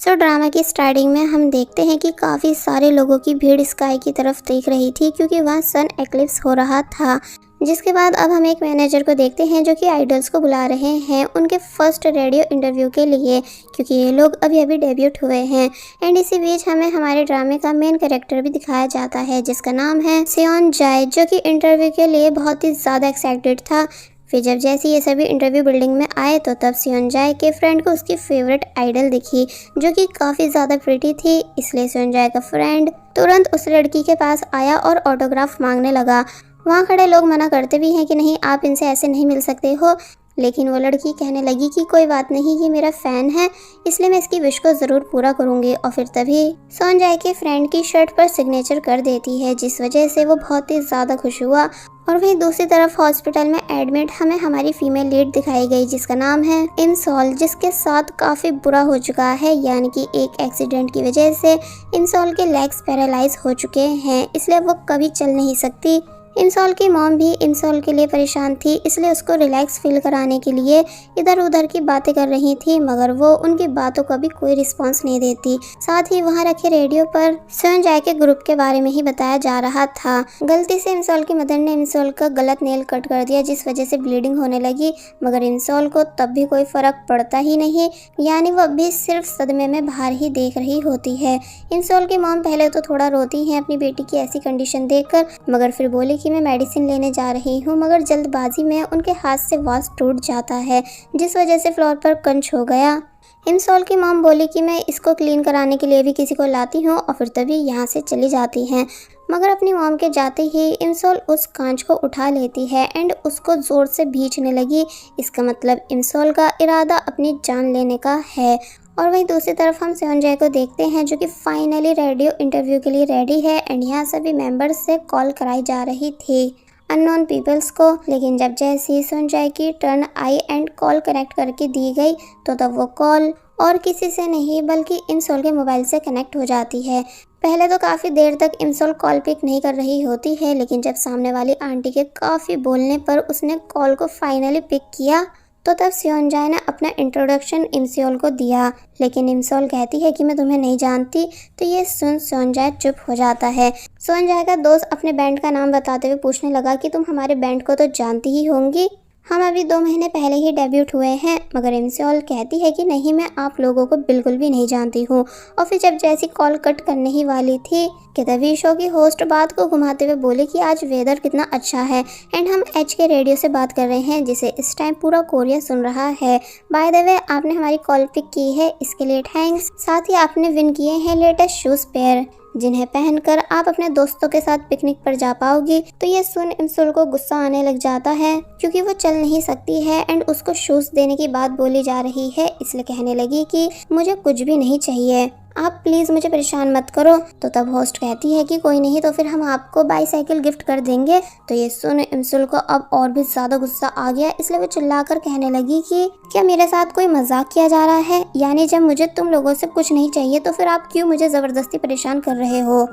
Drama की starting में हम देखते हैं कि काफ़ी सारे लोगों की भीड़ स्काई की तरफ देख रही थी क्योंकि वहाँ सन एक्लिप्स हो रहा था। जिसके बाद अब हम एक मैनेजर को देखते हैं जो कि आइडल्स को बुला रहे हैं उनके फर्स्ट रेडियो इंटरव्यू के लिए, क्योंकि ये लोग अभी अभी डेब्यूट हुए हैं। एंड इसी बीच हमें हमारे ड्रामे का मेन कैरेक्टर भी दिखाया जाता है जिसका नाम है सेओन जाए, जो कि इंटरव्यू के लिए बहुत ही ज़्यादा एक्साइटेड था। फिर जब जैसे ये सभी इंटरव्यू बिल्डिंग में आए तो तब सेओनजाए के फ्रेंड को उसकी फेवरेट आइडल दिखी जो कि काफ़ी ज़्यादा प्रिटी थी। इसलिए सेओनजाए का फ्रेंड तुरंत उस लड़की के पास आया और ऑटोग्राफ मांगने लगा। वहाँ खड़े लोग मना करते भी हैं कि नहीं, आप इनसे ऐसे नहीं मिल सकते हो, लेकिन वो लड़की कहने लगी कि कोई बात नहीं, ये मेरा फ़ैन है इसलिए मैं इसकी विश को ज़रूर पूरा करूँगी। और फिर तभी सेओनजाए के फ्रेंड की शर्ट पर सिग्नेचर कर देती है जिस वजह से वो बहुत ही ज़्यादा खुश हुआ। और वहीं दूसरी तरफ हॉस्पिटल में एडमिट हमें हमारी फीमेल लीड दिखाई गई जिसका नाम है इमसॉल, जिसके साथ काफ़ी बुरा हो चुका है, यानी कि एक एक्सीडेंट की वजह से इमसॉल के लेग्स पैरालाइज हो चुके हैं, इसलिए वो कभी चल नहीं सकती। इमसॉल की मॉम भी इमसॉल के लिए परेशान थी, इसलिए उसको रिलैक्स फील कराने के लिए इधर उधर की बातें कर रही थी, मगर वो उनकी बातों का भी कोई रिस्पांस नहीं देती। साथ ही वहाँ रखे रेडियो पर सेओनजाए के ग्रुप के बारे में ही बताया जा रहा था। गलती से इमसॉल की मदर ने इमसॉल का गलत नेल कट कर दिया जिस वजह से ब्लीडिंग होने लगी, मगर इमसॉल को तब भी कोई फर्क पड़ता ही नहीं, यानी वो अभी सिर्फ सदमे में बाहर ही देख रही होती है। इमसॉल की मॉम पहले तो थोड़ा रोती है अपनी बेटी की ऐसी कंडीशन देखकर, मगर फिर बोली कि मैं मेडिसिन लेने जा रही हूँ, मगर जल्दबाजी में उनके हाथ से वास टूट जाता है जिस वजह से फ्लोर पर कंच हो गया। इमसॉल की मॉम बोली कि मैं इसको क्लीन कराने के लिए भी किसी को लाती हूँ और फिर तभी यहाँ से चली जाती हैं, मगर अपनी मॉम के जाते ही इमसॉल उस कांच को उठा लेती है एंड उसको ज़ोर से भींचने लगी। इसका मतलब इमसॉल का इरादा अपनी जान लेने का है। और वहीं दूसरी तरफ हम सेओनजाए को देखते हैं जो कि फाइनली रेडियो इंटरव्यू के लिए रेडी है एंड यहाँ सभी मेंबर्स से कॉल कराई जा रही थी अननोन पीपल्स को, लेकिन जब जैसी सेओनजाए की turn I and call connect करके दी गई तो तब वो कॉल और किसी से नहीं बल्कि इमसॉल के मोबाइल से कनेक्ट हो जाती है। पहले तो काफ़ी देर तक इमसॉल कॉल पिक नहीं कर रही होती है, लेकिन जब सामने वाली आंटी के काफ़ी बोलने पर उसने कॉल को फाइनली पिक किया तो तब सेओनजाए ने अपना इंट्रोडक्शन इमसॉल को दिया, लेकिन इमसॉल कहती है कि मैं तुम्हें नहीं जानती। तो ये सुन सेओनजाए चुप हो जाता है। सेओनजाए का दोस्त अपने बैंड का नाम बताते हुए पूछने लगा कि तुम हमारे बैंड को तो जानती ही होंगी, हम अभी 2 महीने पहले ही डेब्यूट हुए हैं। मगर इमसॉल कहती है कि नहीं, मैं आप लोगों को बिल्कुल भी नहीं जानती हूँ। और फिर जब जैसी कॉल कट करने ही वाली थी कि तभी शो की होस्ट बात को घुमाते हुए बोले कि आज वेदर कितना अच्छा है एंड हम एच के रेडियो से बात कर रहे हैं जिसे इस टाइम पूरा कोरिया सुन रहा है। बाय द वे, आपने हमारी कॉल पिक की है इसके लिए थैंक्स। साथ ही आपने विन किए हैं लेटेस्ट शूज़ पेयर जिन्हें पहनकर आप अपने दोस्तों के साथ पिकनिक पर जा पाओगी। तो ये सुन इमसॉल को गुस्सा आने लग जाता है क्योंकि वो चल नहीं सकती है एंड उसको शूज़ देने की बात बोली जा रही है, इसलिए कहने लगी कि मुझे कुछ भी नहीं चाहिए, आप प्लीज़ मुझे परेशान मत करो। तो तब होस्ट कहती है कि कोई नहीं, तो फिर हम आपको बाईसाइकिल गिफ्ट कर देंगे। तो ये सुन इमसॉल को अब और भी ज़्यादा गुस्सा आ गया, इसलिए वो चिल्लाकर कहने लगी कि क्या मेरे साथ कोई मजाक किया जा रहा है, यानी जब मुझे तुम लोगों से कुछ नहीं चाहिए तो फिर आप क्यों मुझे ज़बरदस्ती परेशान कर रहे हो।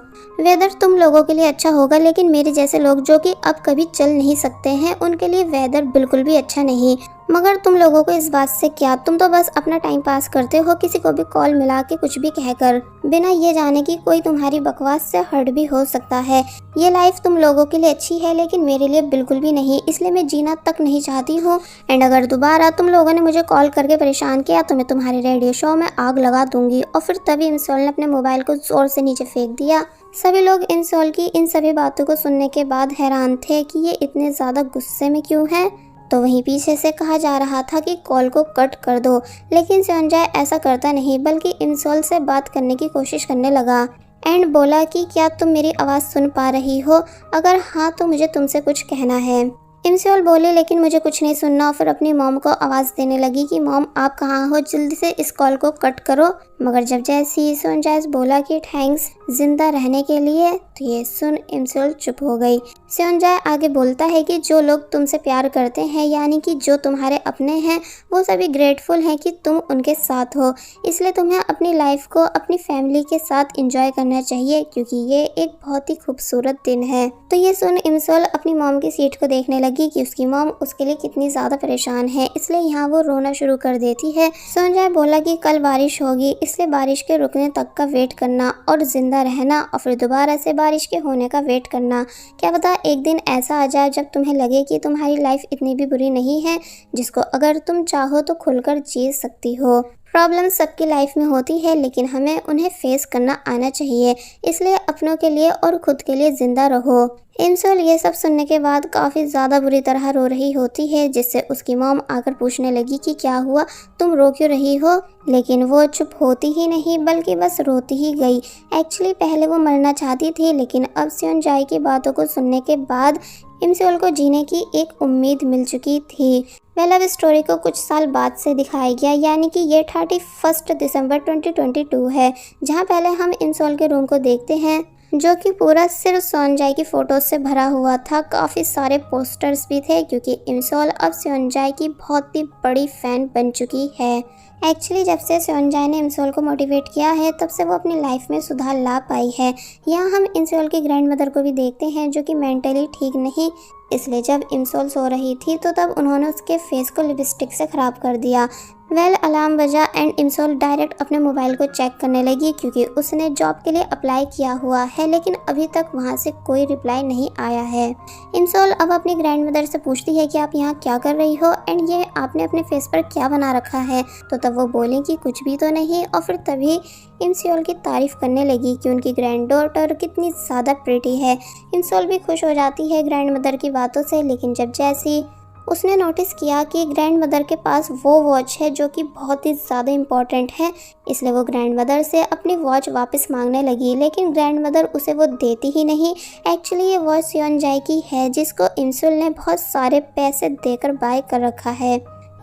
वेदर तुम लोगों के लिए अच्छा होगा, लेकिन मेरे जैसे लोग जो कि अब कभी चल नहीं सकते हैं उनके लिए वेदर बिल्कुल भी अच्छा नहीं। मगर तुम लोगों को इस बात से क्या, तुम तो बस अपना टाइम पास करते हो किसी को भी कॉल मिला के कुछ भी कहकर, बिना ये जाने कि कोई तुम्हारी बकवास से हर्ट भी हो सकता है। ये लाइफ तुम लोगों के लिए अच्छी है लेकिन मेरे लिए बिल्कुल भी नहीं, इसलिए मैं जीना तक नहीं चाहती हूँ एंड अगर दोबारा तुम लोगों ने मुझे कॉल करके परेशान किया तो मैं तुम्हारे रेडियो शो में आग लगा दूंगी। और फिर तभी इमसॉल ने अपने मोबाइल को जोर से नीचे फेंक दिया। सभी लोग इमसॉल की इन सभी बातों को सुनने के बाद हैरान थे कि ये इतने ज़्यादा गुस्से में क्यों है। तो वहीं पीछे से कहा जा रहा था कि कॉल को कट कर दो, लेकिन सेओनजाए ऐसा करता नहीं बल्कि इमसॉल से बात करने की कोशिश करने लगा एंड बोला कि क्या तुम मेरी आवाज़ सुन पा रही हो, अगर हाँ तो मुझे तुमसे कुछ कहना है। इमसॉल बोली लेकिन मुझे कुछ नहीं सुनना और फिर अपनी मॉम को आवाज़ देने लगी कि मॉम आप कहाँ हो, जल्दी से इस कॉल को कट करो। मगर जब जैसी सेओनजाए बोला कि थैंक्स जिंदा रहने के लिए तो ये सुन इमसॉल चुप हो गई। सेओनजाए आगे बोलता है कि जो लोग तुमसे प्यार करते हैं यानी कि जो तुम्हारे अपने हैं वो सभी ग्रेटफुल हैं कि तुम उनके साथ हो, इसलिए तुम्हें अपनी लाइफ को अपनी फैमिली के साथ एंजॉय करना चाहिए क्योंकि ये एक बहुत ही खूबसूरत दिन है। तो ये सुन इमसॉल अपनी मॉम की सीट को देखने लगी कि उसकी मॉम उसके लिए कितनी ज़्यादा परेशान है, इसलिए यहाँ वो रोना शुरू कर देती है। सेओनजाए बोला कि कल बारिश होगी, इसलिए बारिश के रुकने तक का वेट करना और ज़िंदा रहना और फिर दोबारा से बारिश के होने का वेट करना। क्या पता एक दिन ऐसा आ जाए जब तुम्हें लगे कि तुम्हारी लाइफ इतनी भी बुरी नहीं है, जिसको अगर तुम चाहो तो खुलकर जी सकती हो। प्रॉब्लम सबकी लाइफ में होती है, लेकिन हमें उन्हें फेस करना आना चाहिए, इसलिए अपनों के लिए और खुद के लिए ज़िंदा रहो। इमसोल ये सब सुनने के बाद काफ़ी ज़्यादा बुरी तरह रो रही होती है, जिससे उसकी मॉम आकर पूछने लगी कि क्या हुआ, तुम रो क्यों रही हो। लेकिन वो चुप होती ही नहीं बल्कि बस रोती ही गई। एक्चुअली पहले वो मरना चाहती थी, लेकिन अब सेओनजाए की बातों को सुनने के बाद इमसोल को जीने की एक उम्मीद मिल चुकी थी। वेल अब स्टोरी को कुछ साल बाद से दिखाया गया, यानी कि ये 31 दिसंबर 2022 है, जहाँ पहले हम इमसोल के रूम को देखते हैं जो कि पूरा सिर्फ सेओनजाए की फ़ोटोज़ से भरा हुआ था। काफ़ी सारे पोस्टर्स भी थे क्योंकि इमसोल अब सेओनजाए की बहुत ही बड़ी फ़ैन बन चुकी है। एक्चुअली जब से सेओनजाए ने इमसोल को मोटिवेट किया है तब से वो अपनी लाइफ में सुधार ला पाई है। यहाँ हम इमसोल की ग्रैंड मदर को भी देखते हैं जो कि मेंटली ठीक नहीं, इसलिए जब इमसोल सो रही थी तो तब उन्होंने उसके फेस को लिपस्टिक से ख़राब कर दिया। वेल अलार्म बजा एंड इमसोल डायरेक्ट अपने मोबाइल को चेक करने लगी क्योंकि उसने जॉब के लिए अप्लाई किया हुआ है, लेकिन अभी तक वहाँ से कोई रिप्लाई नहीं आया है। इमसोल अब अपनी ग्रैंड मदर से पूछती है कि आप यहाँ क्या कर रही हो एंड ये आपने अपने फेस पर क्या बना रखा है, तो तब वो बोले कि कुछ भी तो नहीं, और फिर तभी इमसोल की तारीफ़ करने लगी कि उनकी ग्रैंड डॉटर कितनी ज़्यादा प्रिटी है। इमसोल भी खुश हो जाती है ग्रैंड मदर की बातों से, लेकिन जब जैसी उसने नोटिस किया कि ग्रैंड मदर के पास वो वॉच है जो कि बहुत ही ज़्यादा इम्पॉर्टेंट है, इसलिए वो ग्रैंड मदर से अपनी वॉच वापस मांगने लगी, लेकिन ग्रैंड मदर उसे वो देती ही नहीं। एक्चुअली ये वॉच सेओनजाए की है जिसको इमसोल ने बहुत सारे पैसे देकर बाय कर रखा है।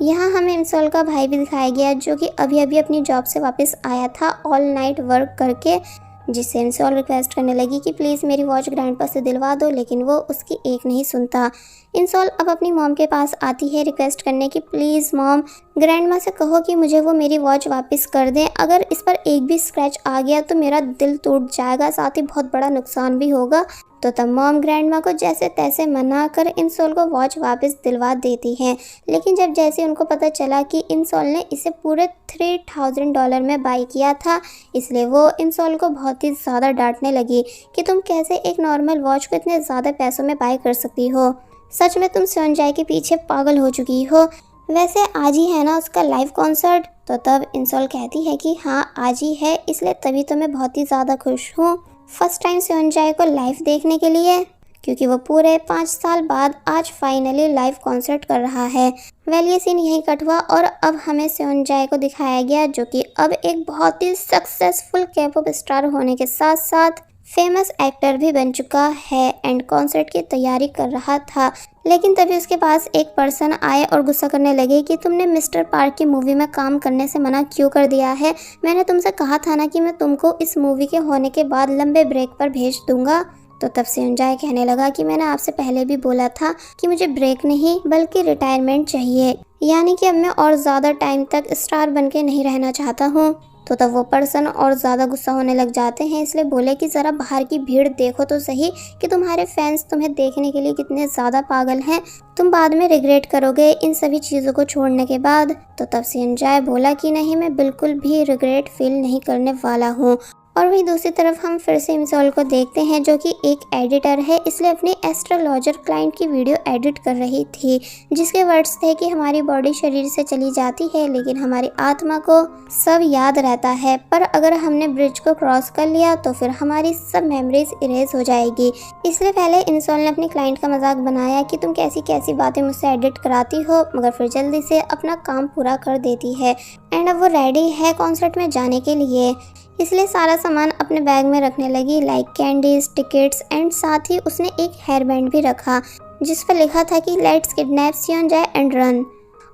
यहाँ हमें इमसोल का भाई भी दिखाया गया जो कि अभी अभी अपनी जॉब से वापस आया था ऑल नाइट वर्क करके, जिससे इमसोल रिक्वेस्ट करने लगी कि प्लीज़ मेरी वॉच ग्रैंडपा से दिलवा दो, लेकिन वो उसकी एक नहीं सुनता। इमसोल अब अपनी मॉम के पास आती है रिक्वेस्ट करने की प्लीज़ मॉम ग्रैंडमा से कहो कि मुझे वो मेरी वॉच वापस कर दें, अगर इस पर एक भी स्क्रैच आ गया तो मेरा दिल टूट जाएगा, साथ ही बहुत बड़ा नुकसान भी होगा। तो तब मॉम ग्रैंडमा को जैसे तैसे मना कर इमसोल को वॉच वापस दिलवा देती हैं, लेकिन जब जैसे उनको पता चला कि इमसोल ने इसे पूरे $3000 में बाई किया था, इसलिए वो इमसोल को बहुत ही ज़्यादा डांटने लगी कि तुम कैसे एक नॉर्मल वॉच को इतने ज़्यादा पैसों में बाई कर सकती हो, सच में तुम सेओनजाए के पीछे पागल हो चुकी हो। वैसे आज ही है ना उसका लाइव कॉन्सर्ट, तो तब इमसोल कहती है कि हाँ आज ही है, इसलिए तभी तो मैं बहुत ही ज़्यादा खुश हूँ फर्स्ट टाइम सेओनजाए को लाइव देखने के लिए, क्योंकि वो पूरे 5 साल बाद आज फाइनली लाइव कॉन्सर्ट कर रहा है। वेल ये सीन यहीं कट हुआ और अब हमें सेओनजाए को दिखाया गया जो कि अब एक बहुत ही सक्सेसफुल के-पॉप स्टार होने के साथ साथ फेमस एक्टर भी बन चुका है एंड कॉन्सर्ट की तैयारी कर रहा था। लेकिन तभी उसके पास एक पर्सन आए और गुस्सा करने लगे कि तुमने मिस्टर पार्क की मूवी में काम करने से मना क्यों कर दिया है, मैंने तुमसे कहा था ना कि मैं तुमको इस मूवी के होने के बाद लंबे ब्रेक पर भेज दूंगा। तो तब सेओनजाए कहने लगा कि मैंने आपसे पहले भी बोला था कि मुझे ब्रेक नहीं बल्कि रिटायरमेंट चाहिए, यानी कि अब मैं और ज़्यादा टाइम तक स्टार बन के नहीं रहना चाहता हूँ। तो तब वो पर्सन और ज़्यादा गुस्सा होने लग जाते हैं, इसलिए बोले कि ज़रा बाहर की भीड़ देखो तो सही कि तुम्हारे फैंस तुम्हें देखने के लिए कितने ज़्यादा पागल हैं, तुम बाद में रिग्रेट करोगे इन सभी चीज़ों को छोड़ने के बाद। तो तब सेओनजाए बोला कि नहीं मैं बिल्कुल भी रिग्रेट फील नहीं करने वाला हूँ। और वहीं दूसरी तरफ हम फिर से इमसोल को देखते हैं जो कि एक एडिटर है, इसलिए अपनी एस्ट्रोलॉजर क्लाइंट की वीडियो एडिट कर रही थी, जिसके वर्ड्स थे कि हमारी बॉडी शरीर से चली जाती है लेकिन हमारी आत्मा को सब याद रहता है, पर अगर हमने ब्रिज को क्रॉस कर लिया तो फिर हमारी सब मेमोरीज इरेज हो जाएगी। इसलिए पहले इमसोल ने अपनी क्लाइंट का मजाक बनाया कि तुम कैसी कैसी बातें मुझसे एडिट कराती हो, मगर फिर जल्दी से अपना काम पूरा कर देती है एंड अब वो रेडी है कॉन्सर्ट में जाने के लिए, इसलिए सारा सामान अपने बैग में रखने लगी लाइक कैंडीज, टिकट्स एंड साथ ही उसने एक हेयर बैंड भी रखा जिस पर लिखा था कि लेट्स किडनैप सेओनजाए एंड रन।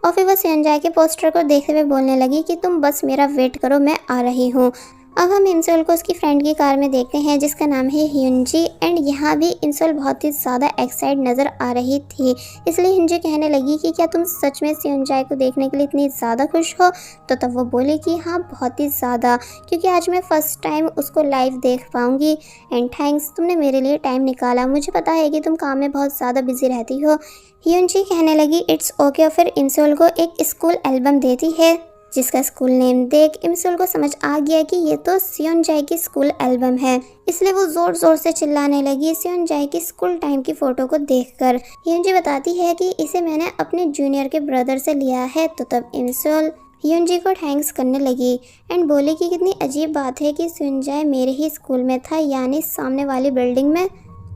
और फिर वो सेओनजाए के पोस्टर को देखते हुए बोलने लगी कि तुम बस मेरा वेट करो, मैं आ रही हूँ। अब हम इंसोल को उसकी फ्रेंड की कार में देखते हैं जिसका नाम है ह्यूनजी। एंड यहाँ भी इंसोल बहुत ही ज़्यादा एक्साइट नज़र आ रही थी, इसलिए ह्यूनजी कहने लगी कि क्या तुम सच में सेयोनजाए को देखने के लिए इतनी ज़्यादा खुश हो। तो तब वो बोली कि हाँ बहुत ही ज़्यादा, क्योंकि आज मैं फ़र्स्ट टाइम उसको लाइव देख पाऊँगी। एंड थैंक्स, तुमने मेरे लिए टाइम निकाला। मुझे पता है कि तुम काम में बहुत ज़्यादा बिजी रहती हो। ह्यूनजी कहने लगी इट्स ओके, और फिर इंसोल को एक स्कूल एल्बम देती है जिसका स्कूल नेम देख इंसोल को समझ आ गया कि ये तो सेयोनजाए की स्कूल एल्बम है, इसलिए वो जोर जोर से चिल्लाने लगी सेयोनजाए की स्कूल टाइम की फ़ोटो को देखकर। ह्यूनजी बताती है कि इसे मैंने अपने जूनियर के ब्रदर से लिया है। तो तब इंसोल ह्यूनजी को थैंक्स करने लगी एंड बोली कि कितनी अजीब बात है कि सेयोनजाए मेरे ही स्कूल में था, यानी सामने वाली बिल्डिंग में,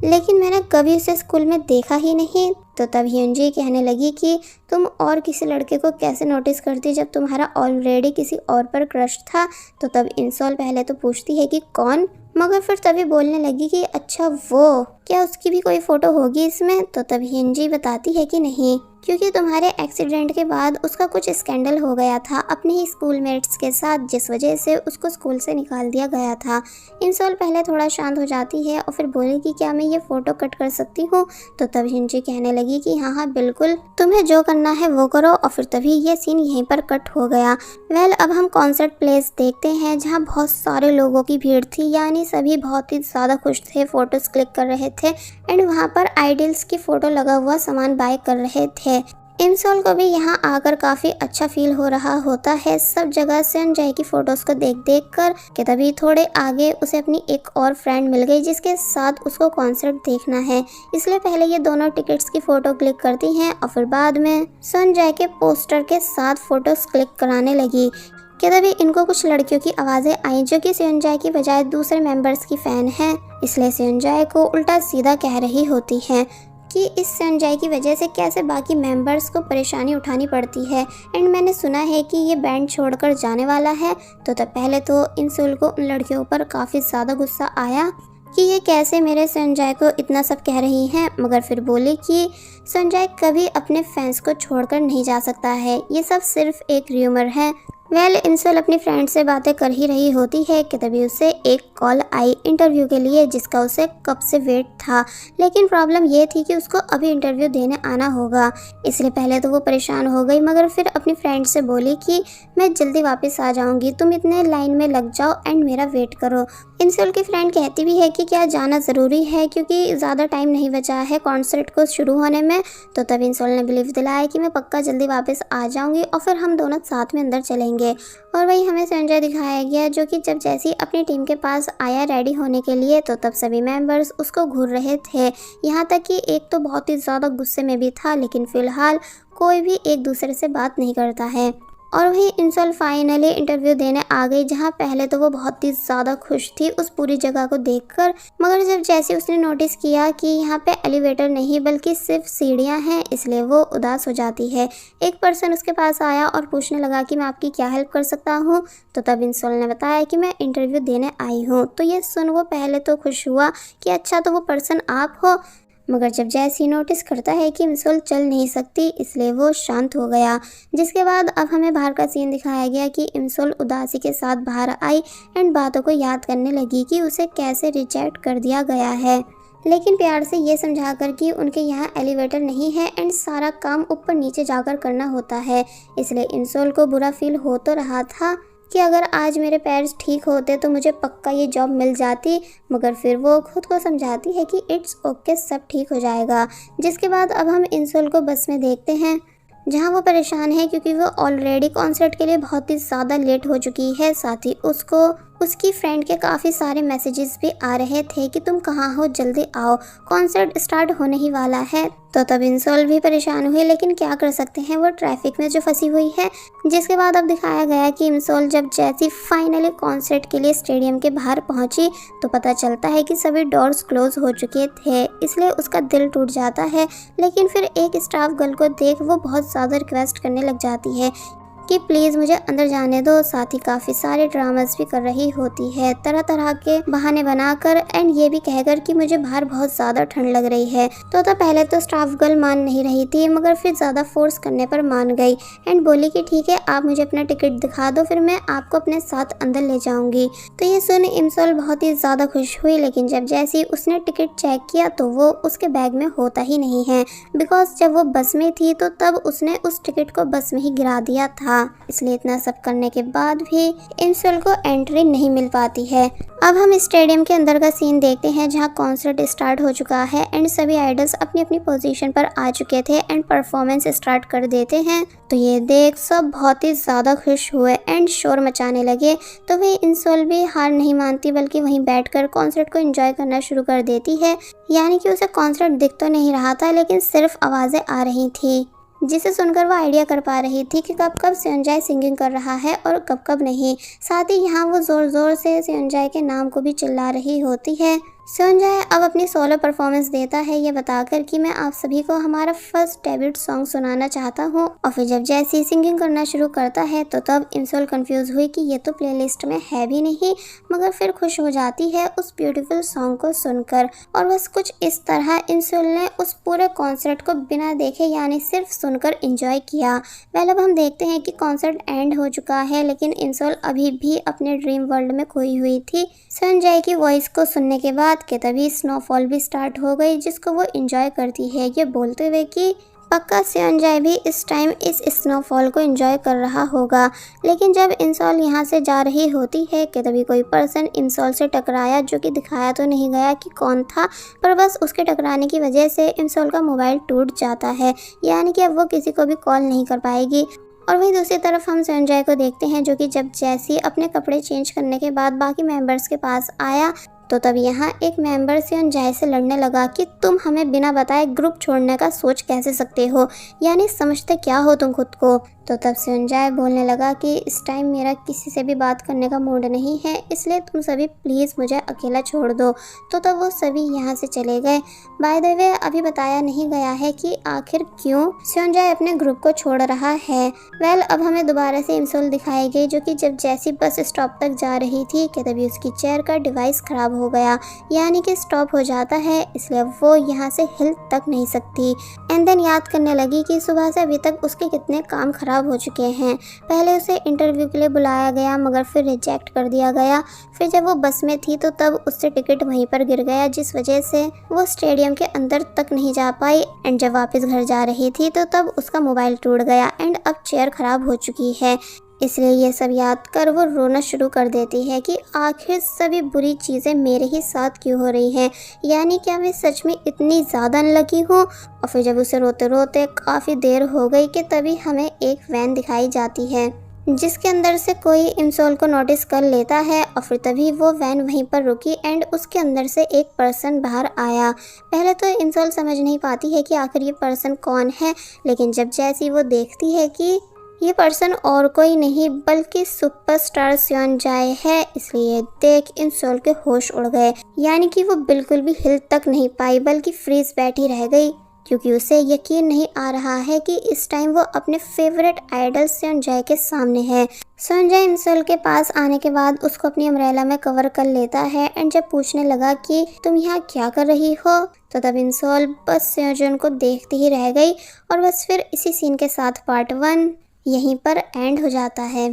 लेकिन मैंने कभी उसे स्कूल में देखा ही नहीं। तो तब ह्यूनजी कहने लगी कि तुम और किसी लड़के को कैसे नोटिस करती जब तुम्हारा ऑलरेडी किसी और पर क्रश था। तो तब इंसोल पहले तो पूछती है कि कौन, मगर फिर तभी बोलने लगी कि अच्छा वो, क्या उसकी भी कोई फ़ोटो होगी इसमें। तो तब ह्यूनजी बताती है कि नहीं, क्योंकि तुम्हारे एक्सीडेंट के बाद उसका कुछ स्कैंडल हो गया था अपने ही स्कूलमेट्स के साथ, जिस वजह से उसको स्कूल से निकाल दिया गया था। इंसोल पहले थोड़ा शांत हो जाती है और फिर बोली कि क्या मैं ये फ़ोटो कट कर सकती हूँ। तो तब ह्यूनजी कहने लगी कि हाँ हाँ बिल्कुल, तुम्हें जो करना है वो करो। और फिर तभी ये सीन यहीं पर कट हो गया। अब हम कॉन्सर्ट प्लेस देखते हैं जहाँ बहुत सारे लोगों की भीड़ थी, यानी सभी बहुत ही ज़्यादा खुश थे, फ़ोटोज़ क्लिक कर रहे थे एंड वहाँ पर आइडल्स की फ़ोटो लगा हुआ सामान बाय कर रहे थे। इंसोल को भी यहाँ आकर काफ़ी अच्छा फील हो रहा होता है सब जगह सेयोनजाए की फ़ोटोज़ को देख देख कर। कि तभी थोड़े आगे उसे अपनी एक और फ्रेंड मिल गई जिसके साथ उसको कॉन्सर्ट देखना है, इसलिए पहले ये दोनों टिकट्स की फ़ोटो क्लिक करती हैं और फिर बाद में सेयोनजाए के पोस्टर के साथ फ़ोटोज़ क्लिक कराने लगी। कि तभी इनको कुछ लड़कियों की आवाज़ें आई जो कि सेयोनजाए की बजाय दूसरे मेंबर्स की फ़ैन हैं, इसलिए सेयोनजाए को उल्टा सीधा कह रही होती हैं कि इस सेयोनजाए की वजह से कैसे बाकी मेंबर्स को परेशानी उठानी पड़ती है। एंड मैंने सुना है कि ये बैंड छोड़कर जाने वाला है। तो तब पहले तो इंसोल को उन लड़कियों पर काफ़ी ज़्यादा गुस्सा आया कि ये कैसे मेरे सेयोनजाए को इतना सब कह रही हैं, मगर फिर बोली कि सेयोनजाए कभी अपने फैंस को छोड़कर नहीं जा सकता है, ये सब सिर्फ एक र्यूमर है। इंसोल अपनी फ्रेंड से बातें कर ही रही होती है कि तभी उसे एक कॉल आई इंटरव्यू के लिए जिसका उसे कब से वेट था, लेकिन प्रॉब्लम ये थी कि उसको अभी इंटरव्यू देने आना होगा, इसलिए पहले तो वो परेशान हो गई, मगर फिर अपनी फ्रेंड से बोली कि मैं जल्दी वापस आ जाऊंगी, तुम इतने लाइन में लग जाओ एंड मेरा वेट करो। इंसोल की फ्रेंड कहती भी है कि क्या जाना ज़रूरी है क्योंकि ज़्यादा टाइम नहीं बचा है कॉन्सर्ट को शुरू होने में। तो तब इंसोल ने बिलीव दिलाया कि मैं पक्का जल्दी वापस आ जाऊंगी और फिर हम दोनों साथ में अंदर चलेंगे। और वही हमें सेयोनजाए दिखाया गया जो कि जब जैसे ही अपनी टीम के पास आया रेडी होने के लिए, तो तब सभी मेंबर्स उसको घूर रहे थे, यहाँ तक कि एक तो बहुत ही ज़्यादा गुस्से में भी था, लेकिन फ़िलहाल कोई भी एक दूसरे से बात नहीं करता है। और वहीं इंसोल फाइनली इंटरव्यू देने आ गई, जहां पहले तो वो बहुत ही ज़्यादा खुश थी उस पूरी जगह को देखकर, मगर जब जैसे उसने नोटिस किया कि यहाँ पे एलिवेटर नहीं बल्कि सिर्फ सीढ़ियाँ हैं, इसलिए वो उदास हो जाती है। एक पर्सन उसके पास आया और पूछने लगा कि मैं आपकी क्या हेल्प कर सकता हूँ। तो तब इंसोल ने बताया कि मैं इंटरव्यू देने आई हूँ। तो ये सुन वो पहले तो खुश हुआ कि अच्छा तो वो पर्सन आप हो, मगर जब जैसे ही नोटिस करता है कि इंसोल चल नहीं सकती, इसलिए वो शांत हो गया। जिसके बाद अब हमें बाहर का सीन दिखाया गया कि इंसोल उदासी के साथ बाहर आई एंड बातों को याद करने लगी कि उसे कैसे रिजेक्ट कर दिया गया है, लेकिन प्यार से ये समझाकर कि उनके यहाँ एलिवेटर नहीं है एंड सारा काम ऊपर नीचे जाकर करना होता है। इसलिए इंसोल को बुरा फील हो तो रहा था कि अगर आज मेरे पैर ठीक होते तो मुझे पक्का ये जॉब मिल जाती, मगर फिर वो खुद को समझाती है कि इट्स ओके, सब ठीक हो जाएगा। जिसके बाद अब हम इंसोल को बस में देखते हैं जहां वो परेशान है क्योंकि वो ऑलरेडी कॉन्सर्ट के लिए बहुत ही ज़्यादा लेट हो चुकी है। साथ ही उसको उसकी फ्रेंड के काफ़ी सारे मैसेजेस भी आ रहे थे कि तुम कहाँ हो, जल्दी आओ, कॉन्सर्ट स्टार्ट होने ही वाला है। तो तब इंसोल भी परेशान हुई, लेकिन क्या कर सकते हैं, वो ट्रैफिक में जो फंसी हुई है। जिसके बाद अब दिखाया गया कि इंसोल जब जैसी फाइनली कॉन्सर्ट के लिए स्टेडियम के बाहर पहुंची तो पता चलता है कि सभी डोर्स क्लोज हो चुके थे, इसलिए उसका दिल टूट जाता है। लेकिन फिर एक स्टाफ गर्ल को देख वो बहुत ज़्यादा रिक्वेस्ट करने लग जाती है कि प्लीज़ मुझे अंदर जाने दो। साथ ही काफ़ी सारे ड्रामास भी कर रही होती है, तरह तरह के बहाने बनाकर एंड ये भी कहकर कि मुझे बाहर बहुत ज़्यादा ठंड लग रही है। तो पहले तो स्टाफ गर्ल मान नहीं रही थी, मगर फिर ज़्यादा फोर्स करने पर मान गई एंड बोली कि ठीक है, आप मुझे अपना टिकट दिखा दो, फिर मैं आपको अपने साथ अंदर ले जाऊंगी। तो ये सुन इमसोल बहुत ही ज़्यादा खुश हुई, लेकिन जब जैसे ही उसने टिकट चेक किया तो वो उसके बैग में होता ही नहीं है, बिकॉज जब वो बस में थी तो तब उसने उस टिकट को बस में ही गिरा दिया था। इसलिए इतना सब करने के बाद भी इमसोल को एंट्री नहीं मिल पाती है। अब हम स्टेडियम के अंदर का सीन देखते हैं, जहां कॉन्सर्ट स्टार्ट हो चुका है एंड सभी आइडल्स अपनी अपनी पोजीशन पर आ चुके थे एंड परफॉर्मेंस स्टार्ट कर देते हैं। तो ये देख सब बहुत ही ज़्यादा खुश हुए एंड शोर मचाने लगे। तो वही इमसोल भी हार नहीं मानती, बल्कि वहीं बैठकर कॉन्सर्ट को एंजॉय करना शुरू कर देती है। यानी कि उसे कॉन्सर्ट दिख तो नहीं रहा था, लेकिन सिर्फ आवाज़ें आ रही थी, जिसे सुनकर वो आइडिया कर पा रही थी कि कब कब सेओनजाए सिंगिंग कर रहा है और कब कब नहीं। साथ ही यहाँ वो ज़ोर ज़ोर से सेओनजाए के नाम को भी चिल्ला रही होती है। सेओनजाए अब अपनी सोलो परफॉर्मेंस देता है, ये बताकर कि मैं आप सभी को हमारा फर्स्ट डेब्यूट सॉन्ग सुनाना चाहता हूँ। और फिर जब जैसी सिंगिंग करना शुरू करता है तो तब इमसोल कंफ्यूज हुई कि ये तो प्लेलिस्ट में है भी नहीं, मगर फिर खुश हो जाती है उस ब्यूटीफुल सॉन्ग को सुनकर। और बस कुछ इस तरह इमसोल ने उस पूरे कॉन्सर्ट को बिना देखे यानी सिर्फ सुनकर इंजॉय किया। वेल अब हम देखते हैं कि कॉन्सर्ट एंड हो चुका है, लेकिन इमसोल अभी भी अपने ड्रीम वर्ल्ड में खोई हुई थी। सेओनजाए की वॉइस को सुनने के बाद के तभी स्नोफॉल भी स्टार्ट हो गई, जिसको वो एंजॉय करती है, ये बोलते हुए कि पक्का सेओनजाए भी इस टाइम इस स्नोफॉल को एंजॉय कर रहा होगा। लेकिन जब इमसोल यहाँ से जा रही होती है कि तभी कोई पर्सन इमसोल से टकराया, जो कि दिखाया तो नहीं गया कि कौन था, पर बस उसके टकराने की वजह से इमसोल का मोबाइल टूट जाता है, यानी कि अब वो किसी को भी कॉल नहीं कर पाएगी। और वहीं दूसरी तरफ हम सेओनजाए को देखते हैं, जो कि जब जैसी अपने कपड़े चेंज करने के बाद बाकी मेंबर्स के पास आया तो तब यहाँ एक मेंबर सेओनजाए से लड़ने लगा कि तुम हमें बिना बताए ग्रुप छोड़ने का सोच कैसे सकते हो, यानी समझते क्या हो तुम खुद को। तो तब सेओनजाए बोलने लगा कि इस टाइम मेरा किसी से भी बात करने का मूड नहीं है, इसलिए तुम सभी प्लीज़ मुझे अकेला छोड़ दो। तो तब वो सभी यहाँ से चले गए। बाय द वे अभी बताया नहीं गया है कि आखिर क्यों सेओनजाए अपने ग्रुप को छोड़ रहा है। वेल अब हमें दोबारा से इमसोल दिखाई गई, जो कि जब जैसी बस स्टॉप तक जा रही थी कि तभी उसकी चेयर का डिवाइस खराब हो गया, यानी कि स्टॉप हो जाता है, इसलिए वो यहाँ से हिल तक नहीं सकती। एंड देन याद करने लगी कि सुबह से अभी तक उसके कितने काम खराब हो चुके हैं। पहले उसे इंटरव्यू के लिए बुलाया गया, मगर फिर रिजेक्ट कर दिया गया। फिर जब वो बस में थी तो तब उससे टिकट वहीं पर गिर गया, जिस वजह से वो स्टेडियम के अंदर तक नहीं जा पाई। एंड जब वापस घर जा रही थी तो तब उसका मोबाइल टूट गया एंड अब चेयर खराब हो चुकी है। इसलिए ये सब याद कर वो रोना शुरू कर देती है कि आखिर सभी बुरी चीज़ें मेरे ही साथ क्यों हो रही हैं, यानी क्या मैं सच में इतनी ज़्यादा अनलकी हूँ। और फिर जब उसे रोते रोते काफ़ी देर हो गई कि तभी हमें एक वैन दिखाई जाती है, जिसके अंदर से कोई इमसोल को नोटिस कर लेता है। और फिर तभी वो वैन वहीं पर रुकी एंड उसके अंदर से एक पर्सन बाहर आया। पहले तो इमसोल समझ नहीं पाती है कि आखिर ये पर्सन कौन है, लेकिन जब जैसी वो देखती है कि ये पर्सन और कोई नहीं बल्कि सुपरस्टार सेओनजाए है, इसलिए देख इमसोल के होश उड़ गए, यानी कि वो बिल्कुल भी हिल तक नहीं पाई बल्कि फ्रीज बैठी रह गई, क्योंकि उसे यकीन नहीं आ रहा है कि इस टाइम वो अपने फेवरेट आइडल सेओनजाए के सामने है। सेओनजाए इमसोल के पास आने के बाद उसको अपनी अम्ब्रेला में कवर कर लेता है एंड जब पूछने लगा कि तुम यहाँ क्या कर रही हो, तो तब इमसोल बस सेओनजाए को देखती ही रह गई। और बस फिर इसी सीन के साथ पार्ट 1 यहीं पर एंड हो जाता है।